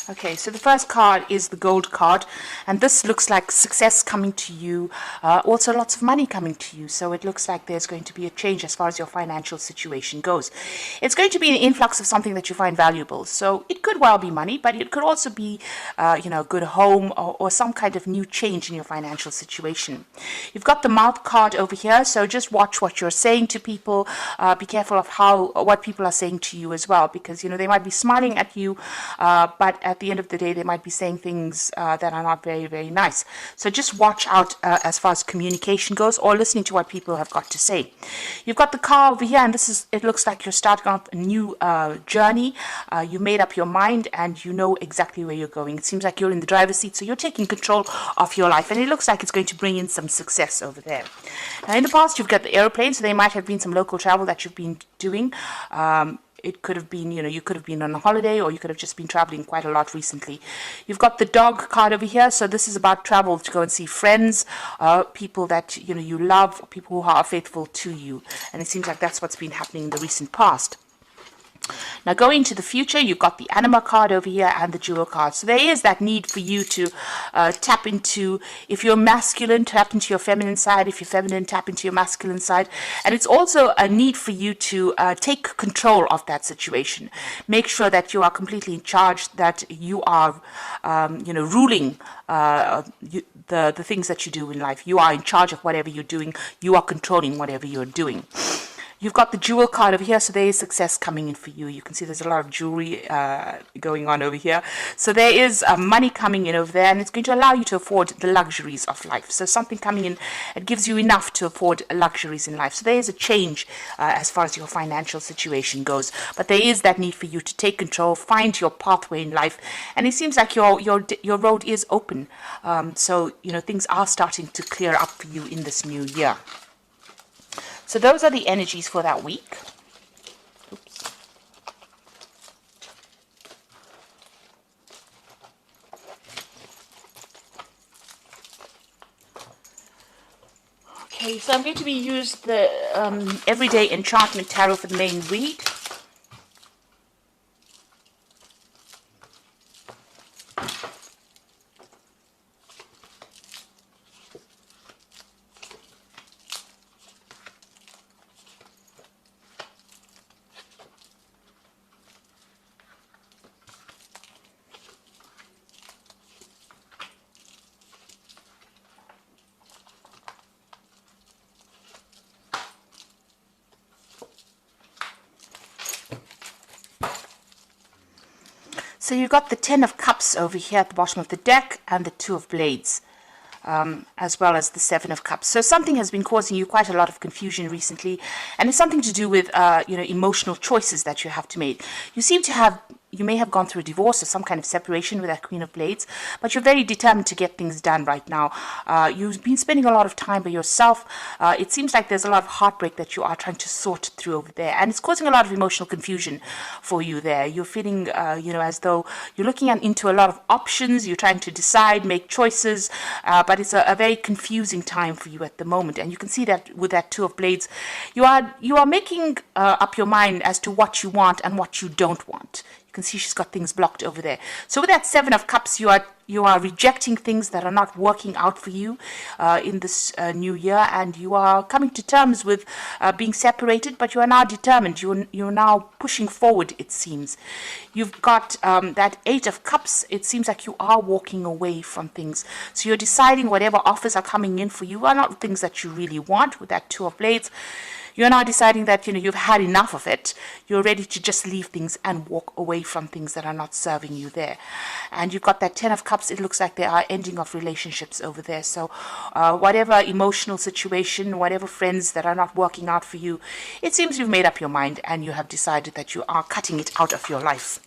Okay, so the first card is the gold card, and this looks like success coming to you, also lots of money coming to you. So it looks like there's going to be a change as far as your financial situation goes. It's going to be an influx of something that you find valuable. So it could well be money, but it could also be, a good home or some kind of new change in your financial situation. You've got the mouth card over here, so just watch what you're saying to people. Be careful of what people are saying to you as well, because they might be smiling at you, but at the end of the day, they might be saying things that are not very, very nice. So just watch out as far as communication goes, or listening to what people have got to say. You've got the car over here, and it looks like you're starting off a new journey. You made up your mind, and you know exactly where you're going. It seems like you're in the driver's seat, so you're taking control of your life, and it looks like it's going to bring in some success over there. Now, in the past, you've got the airplane, so there might have been some local travel that you've been doing. It could have been, you could have been on a holiday, or you could have just been traveling quite a lot recently. You've got the dog card over here. So this is about travel to go and see friends, people that, you love, people who are faithful to you. And it seems like that's what's been happening in the recent past. Now, going into the future, you've got the anima card over here and the jewel card. So there is that need for you to tap into, if you're masculine, tap into your feminine side. If you're feminine, tap into your masculine side. And it's also a need for you to take control of that situation. Make sure that you are completely in charge, that you are, ruling the things that you do in life. You are in charge of whatever you're doing. You are controlling whatever you're doing. You've got the jewel card over here, so there is success coming in for you. You can see there's a lot of jewelry going on over here. So there is money coming in over there, and it's going to allow you to afford the luxuries of life. So something coming in, it gives you enough to afford luxuries in life. So there is a change as far as your financial situation goes. But there is that need for you to take control, find your pathway in life. And it seems like your road is open. So, things are starting to clear up for you in this new year. So those are the energies for that week. Oops. Okay, so I'm going to use the Everyday Enchantment Tarot for the main read. So you've got the 10 of Cups over here at the bottom of the deck, and the 2 of Blades, as well as the 7 of Cups. So something has been causing you quite a lot of confusion recently, and it's something to do with, emotional choices that you have to make. You may have gone through a divorce or some kind of separation with that Queen of Blades, but you're very determined to get things done right now. You've been spending a lot of time by yourself. It seems like there's a lot of heartbreak that you are trying to sort through over there, and it's causing a lot of emotional confusion for you there. You're feeling, as though you're looking into a lot of options. You're trying to decide, make choices, but it's a very confusing time for you at the moment. And you can see that with that 2 of Blades, you are making up your mind as to what you want and what you don't want. You can see she's got things blocked over there. So with that 7 of Cups, you are rejecting things that are not working out for you in this new year, and you are coming to terms with being separated, but you are now determined. You're now pushing forward, it seems. You've got that 8 of Cups. It seems like you are walking away from things. So you're deciding whatever offers are coming in for you are not things that you really want. With that 2 of Blades, you're now deciding that, you've had enough of it. You're ready to just leave things and walk away from things that are not serving you there. And you've got that 10 of Cups. It looks like there are ending of relationships over there. So whatever emotional situation, whatever friends that are not working out for you, it seems you've made up your mind and you have decided that you are cutting it out of your life.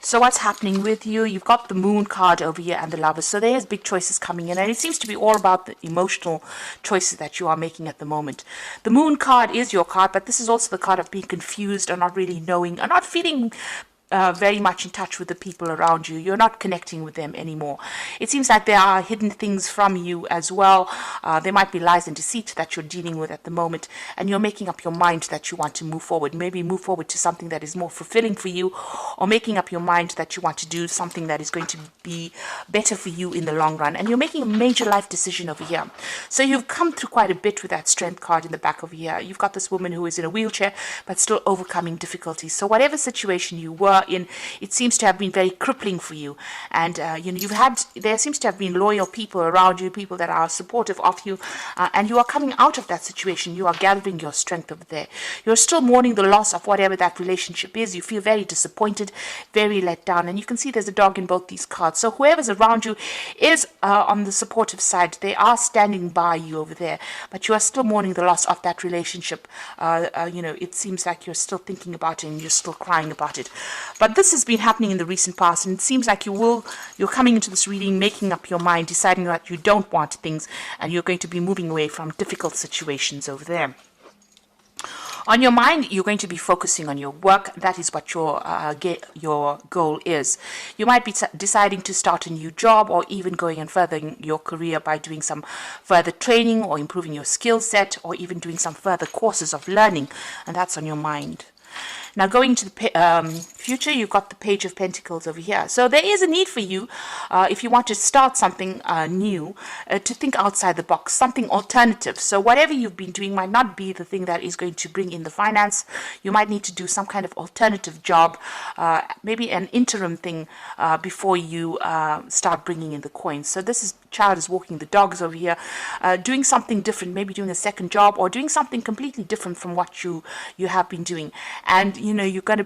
So what's happening with you? You've got the Moon card over here and the Lovers. So there's big choices coming in, and it seems to be all about the emotional choices that you are making at the moment. The Moon card is your card, but this is also the card of being confused or not really knowing or not feeling very much in touch with the people around you. You're not connecting with them anymore. It seems like there are hidden things from you as well. There might be lies and deceit that you're dealing with at the moment, and you're making up your mind that you want to move forward. Maybe move forward to something that is more fulfilling for you, or making up your mind that you want to do something that is going to be better for you in the long run. And you're making a major life decision over here. So you've come through quite a bit with that strength card in the back over here. You've got this woman who is in a wheelchair, but still overcoming difficulties. So whatever situation you were in, it seems to have been very crippling for you, and there seems to have been loyal people around you, people that are supportive of you, and you are coming out of that situation. You are gathering your strength over there. You're still mourning the loss of whatever that relationship is. You feel very disappointed, very let down, and you can see there's a dog in both these cards. So whoever's around you is on the supportive side. They are standing by you over there, but you are still mourning the loss of that relationship. It seems like you're still thinking about it and you're still crying about it. But this has been happening in the recent past, and it seems like you're coming into this reading, making up your mind, deciding that you don't want things, and you're going to be moving away from difficult situations over there. On your mind, you're going to be focusing on your work. That is what your goal is. You might be deciding to start a new job, or even going and furthering your career by doing some further training or improving your skill set, or even doing some further courses of learning, and that's on your mind. Now, going to the future, you've got the Page of Pentacles over here. So there is a need for you, if you want to start something new, to think outside the box, something alternative. So whatever you've been doing might not be the thing that is going to bring in the finance. You might need to do some kind of alternative job, maybe an interim thing, before you start bringing in the coins. So this child is walking the dogs over here, doing something different, maybe doing a second job, or doing something completely different from what you have been doing. And you've got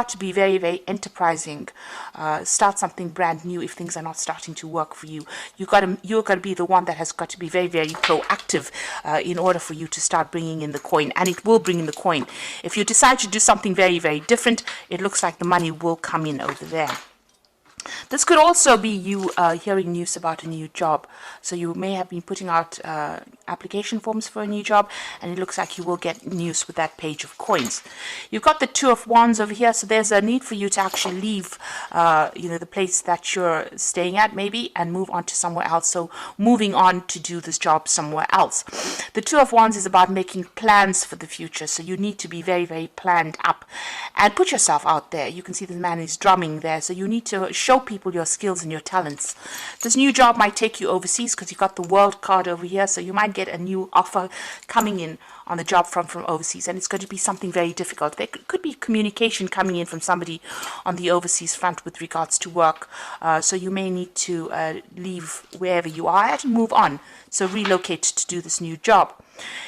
to be very, very enterprising. Start something brand new if things are not starting to work for you. You're got to be the one that has got to be very, very proactive in order for you to start bringing in the coin, and it will bring in the coin. If you decide to do something very, very different, it looks like the money will come in over there. This could also be you hearing news about a new job. So you may have been putting out application forms for a new job, and it looks like you will get news with that Page of Coins. You've got the Two of Wands over here, so there's a need for you to actually leave the place that you're staying at maybe, and move on to somewhere else. So moving on to do this job somewhere else. The Two of Wands is about making plans for the future, so you need to be very, very planned up and put yourself out there. You can see the man is drumming there, so you need to show people your skills and your talents. This new job might take you overseas because you've got the World card over here, so you might get a new offer coming in on the job from overseas, and it's going to be something very difficult. There could be communication coming in from somebody on the overseas front with regards to work, so you may need to leave wherever you are at and move on, so relocate to do this new job.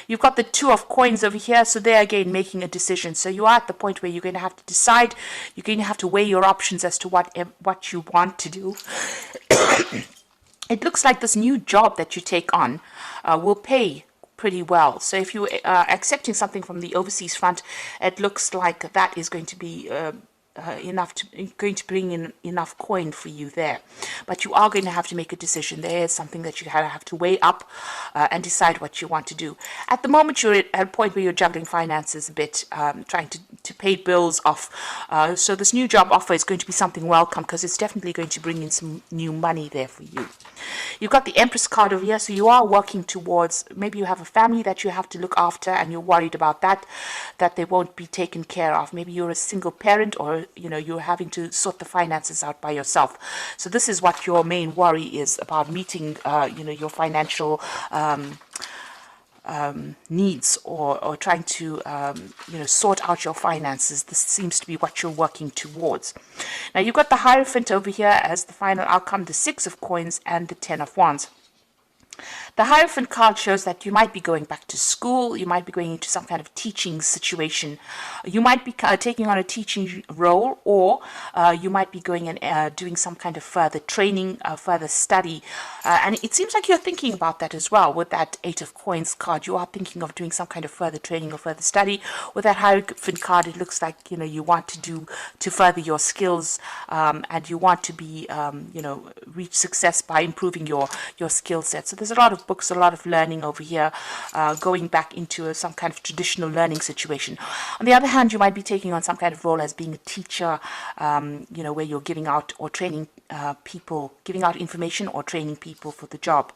You've got the Two of Coins over here, so there again making a decision. So you are at the point where you're going to have to decide, you're going to have to weigh your options as to what you want to do. It looks like this new job that you take on will pay pretty well. So if you are accepting something from the overseas front, it looks like that is going to be going to bring in enough coin for you there. But you are going to have to make a decision. There is something that you have to weigh up and decide what you want to do. At the moment, you're at a point where you're juggling finances a bit, trying to pay bills off. So this new job offer is going to be something welcome, because it's definitely going to bring in some new money there for you. You've got the Empress card over here, so you are working towards, maybe you have a family that you have to look after, and you're worried about that they won't be taken care of. Maybe you're a single parent, or you're having to sort the finances out by yourself. So this is what your main worry is about, meeting your financial needs, or trying to sort out your finances. This seems to be what you're working towards. Now you've got the Hierophant over here as the final outcome, the Six of Coins and the Ten of Wands. The Hierophant card shows that you might be going back to school, you might be going into some kind of teaching situation, you might be taking on a teaching role, or you might be going and doing some kind of further training, further study, and it seems like you're thinking about that as well. With that Eight of Coins card, you are thinking of doing some kind of further training or further study. With that Hierophant card, it looks like you want to further your skills, and you want to be reach success by improving your skill set. So this there's a lot of books, a lot of learning over here, going back into some kind of traditional learning situation. On the other hand, you might be taking on some kind of role as being a teacher, where you're giving out or training people, giving out information or training people for the job.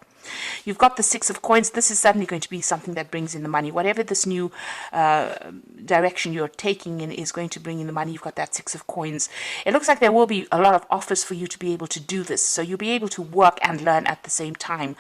You've got the Six of Coins. This is certainly going to be something that brings in the money. Whatever this new direction you're taking in is going to bring in the money. You've got that Six of Coins. It looks like there will be a lot of offers for you to be able to do this. So you'll be able to work and learn at the same time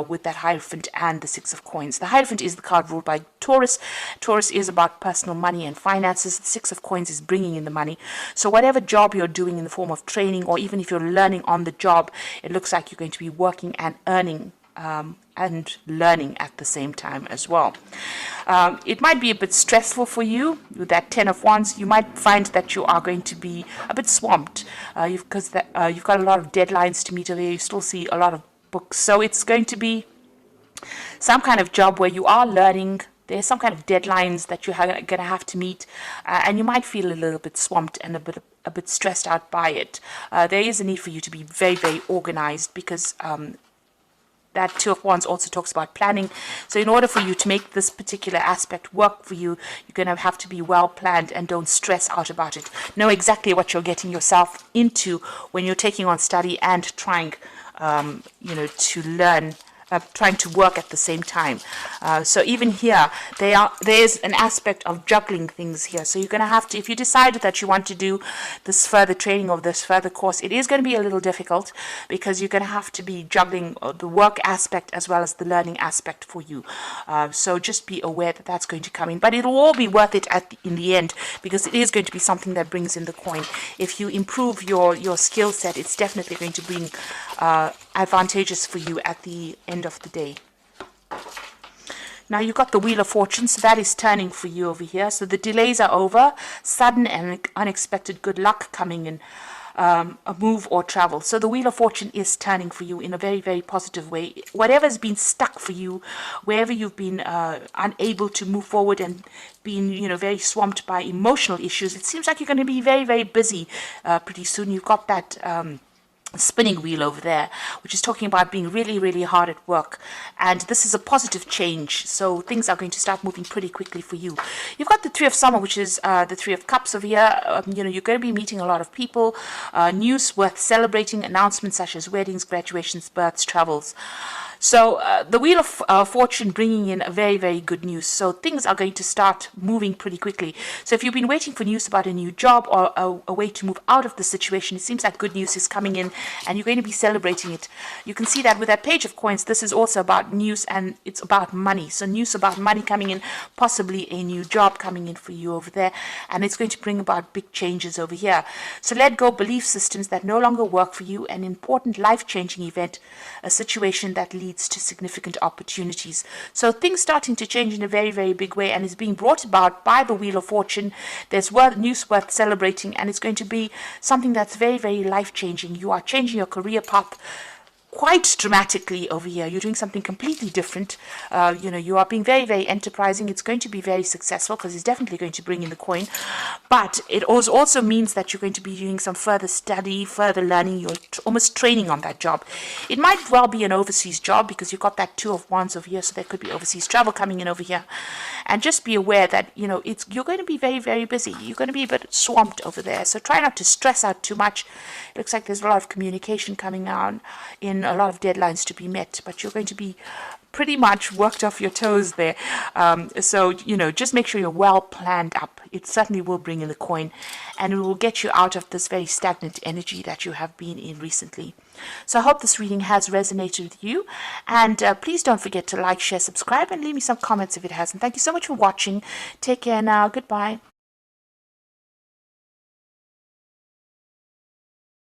with that Hierophant and the Six of Coins. The Hierophant is the card ruled by Taurus. Taurus is about personal money and finances. The Six of Coins is bringing in the money. So whatever job you're doing in the form of training, or even if you're learning on the job, it looks like you're going to be working and earning and learning at the same time as well. It might be a bit stressful for you with that Ten of Wands. You might find that you are going to be a bit swamped because you've got a lot of deadlines to meet over here. You still see a lot of books, so it's going to be some kind of job where you are learning. There's some kind of deadlines that you're going to have to meet, and you might feel a little bit swamped and a bit stressed out by it. There is a need for you to be very, very organized, because that Two of Wands also talks about planning. So in order for you to make this particular aspect work for you, you're going to have to be well planned and don't stress out about it. Know exactly what you're getting yourself into when you're taking on study and trying, to learn, trying to work at the same time. So even here, there's an aspect of juggling things here. So you're going to have to, if you decide that you want to do this further training or this further course, it is going to be a little difficult, because you're going to have to be juggling the work aspect as well as the learning aspect for you. So just be aware that that's going to come in, but it'll all be worth it in the end, because it is going to be something that brings in the coin. If you improve your skill set, it's definitely going to bring advantageous for you at the end of the day. Now you've got the Wheel of Fortune, so that is turning for you over here. So the delays are over, sudden and unexpected good luck coming in, a move or travel. So the Wheel of Fortune is turning for you in a very, very positive way. Whatever's been stuck for you, wherever you've been unable to move forward and been, very swamped by emotional issues, it seems like you're going to be very, very busy pretty soon. You've got that spinning wheel over there, which is talking about being really, really hard at work, and this is a positive change, so things are going to start moving pretty quickly for you. You've got the Three of Summer, which is the Three of Cups over here. You're going to be meeting a lot of people, news worth celebrating, announcements such as weddings, graduations, births, travels. So the Wheel of Fortune bringing in a very, very good news. So things are going to start moving pretty quickly. So if you've been waiting for news about a new job or a way to move out of the situation, it seems like good news is coming in and you're going to be celebrating it. You can see that with that Page of Coins, this is also about news and it's about money. So news about money coming in, possibly a new job coming in for you over there. And it's going to bring about big changes over here. So let go belief systems that no longer work for you, an important life-changing event, a situation that leads to significant opportunities. So things starting to change in a very, very big way, and is being brought about by the Wheel of Fortune. There's news worth celebrating, and it's going to be something that's very, very life-changing. You are changing your career path quite dramatically over here. You're doing something completely different. You are being very, very enterprising. It's going to be very successful because it's definitely going to bring in the coin. But it also means that you're going to be doing some further study, further learning. You're almost training on that job. It might well be an overseas job because you've got that Two of Wands over here, so there could be overseas travel coming in over here. And just be aware that, you're going to be very, very busy. You're going to be a bit swamped over there. So try not to stress out too much. It looks like there's a lot of communication coming on, in a lot of deadlines to be met, but you're going to be pretty much worked off your toes there. So just make sure you're well planned up. It certainly will bring in the coin, and it will get you out of this very stagnant energy that you have been in recently. So I hope this reading has resonated with you, and please don't forget to like, share, subscribe, and leave me some comments if it hasn't. Thank you so much for watching. Take care now. Goodbye.